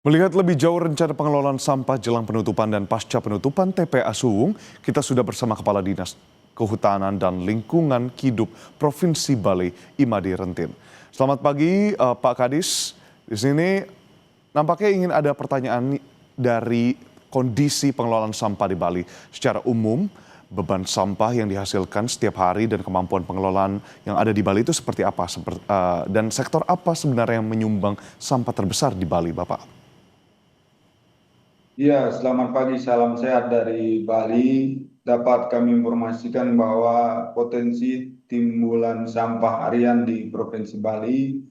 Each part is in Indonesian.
Melihat lebih jauh rencana pengelolaan sampah jelang penutupan dan pasca penutupan TPA Suwung, kita sudah bersama Kepala Dinas Kehutanan dan Lingkungan Hidup Provinsi Bali, Imade Rentin. Selamat pagi, Pak Kadis. Di sini nampaknya ingin ada pertanyaan dari kondisi pengelolaan sampah di Bali. Secara umum, beban sampah yang dihasilkan setiap hari dan kemampuan pengelolaan yang ada di Bali itu seperti apa? Dan sektor apa sebenarnya yang menyumbang sampah terbesar di Bali, Bapak? Iya, selamat pagi, salam sehat dari Bali. Dapat kami informasikan bahwa potensi timbulan sampah harian di Provinsi Bali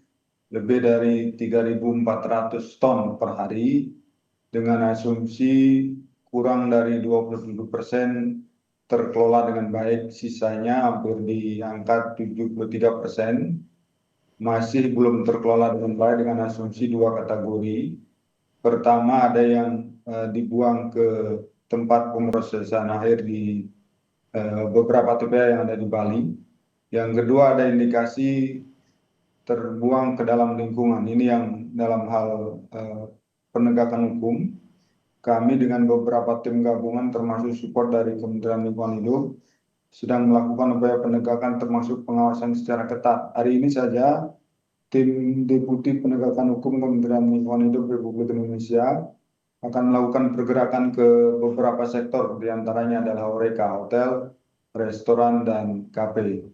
lebih dari 3.400 ton per hari, dengan asumsi kurang dari 27% terkelola dengan baik, sisanya hampir di angka 73%. Masih belum terkelola dengan baik dengan asumsi dua kategori. Pertama, ada yang dibuang ke tempat pemrosesan akhir di beberapa TPA yang ada di Bali. Yang kedua, ada indikasi terbuang ke dalam lingkungan. Ini yang dalam hal penegakan hukum, kami dengan beberapa tim gabungan termasuk support dari Kementerian Lingkungan Hidup sedang melakukan upaya penegakan termasuk pengawasan secara ketat. Hari ini saja tim Deputi Penegakan Hukum Kementerian Lingkungan Hidup Republik Indonesia akan melakukan pergerakan ke beberapa sektor, diantaranya adalah horeca, hotel, restoran, dan kafe.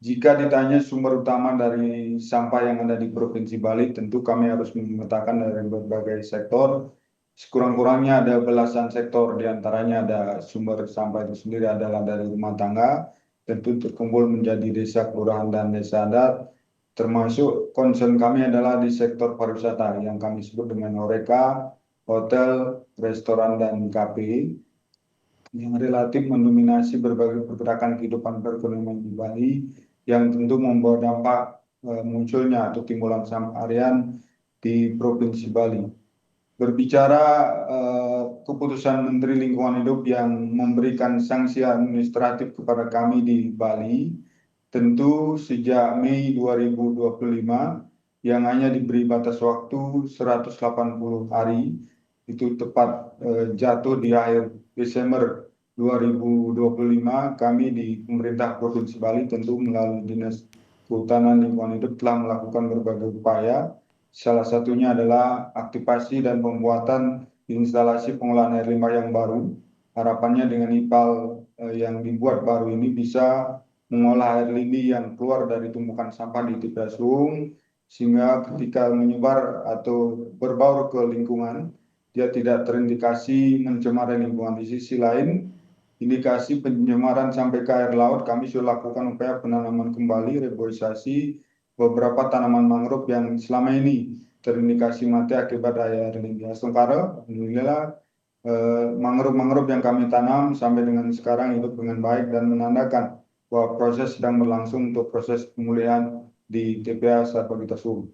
Jika ditanya sumber utama dari sampah yang ada di Provinsi Bali, tentu kami harus memetakan dari berbagai sektor. Sekurang-kurangnya ada belasan sektor, diantaranya ada sumber sampah itu sendiri adalah dari rumah tangga, tentu terkumpul menjadi desa, kelurahan, dan desa adat. Termasuk concern kami adalah di sektor pariwisata yang kami sebut dengan horeca, hotel, restoran, dan kafe yang relatif mendominasi berbagai pergerakan kehidupan perekonomian di Bali yang tentu membawa dampak munculnya atau timbulan sampah harian di Provinsi Bali. Berbicara keputusan Menteri Lingkungan Hidup yang memberikan sanksi administratif kepada kami di Bali, tentu sejak Mei 2025 yang hanya diberi batas waktu 180 hari, itu tepat jatuh di akhir Desember 2025, kami di pemerintah Provinsi Bali tentu melalui Dinas Kehutanan Lingkungan Hidup telah melakukan berbagai upaya. Salah satunya adalah aktivasi dan pembuatan instalasi pengolahan air limbah yang baru. Harapannya dengan IPAL yang dibuat baru ini bisa mengolah air limbah yang keluar dari tumpukan sampah di TPA Suwung, sehingga ketika menyebar atau berbaur ke lingkungan, dia tidak terindikasi mencemari lingkungan. Di sisi lain, indikasi pencemaran sampai ke air laut, kami sudah lakukan upaya penanaman kembali, reboisasi beberapa tanaman mangrove yang selama ini terindikasi mati akibat air limbah. Sementara, alhamdulillah, mangrove-mangrove yang kami tanam sampai dengan sekarang hidup dengan baik dan menandakan bahwa proses sedang berlangsung untuk proses pemulihan di TPA Sarbagita Suwung.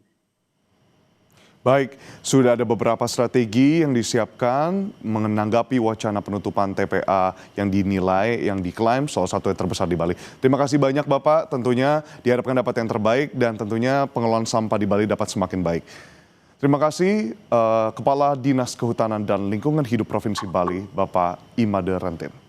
Baik, sudah ada beberapa strategi yang disiapkan menanggapi wacana penutupan TPA yang dinilai, yang diklaim salah satu yang terbesar di Bali. Terima kasih banyak Bapak, tentunya diharapkan dapat yang terbaik dan tentunya pengelolaan sampah di Bali dapat semakin baik. Terima kasih Kepala Dinas Kehutanan dan Lingkungan Hidup Provinsi Bali, Bapak Imade Rentin.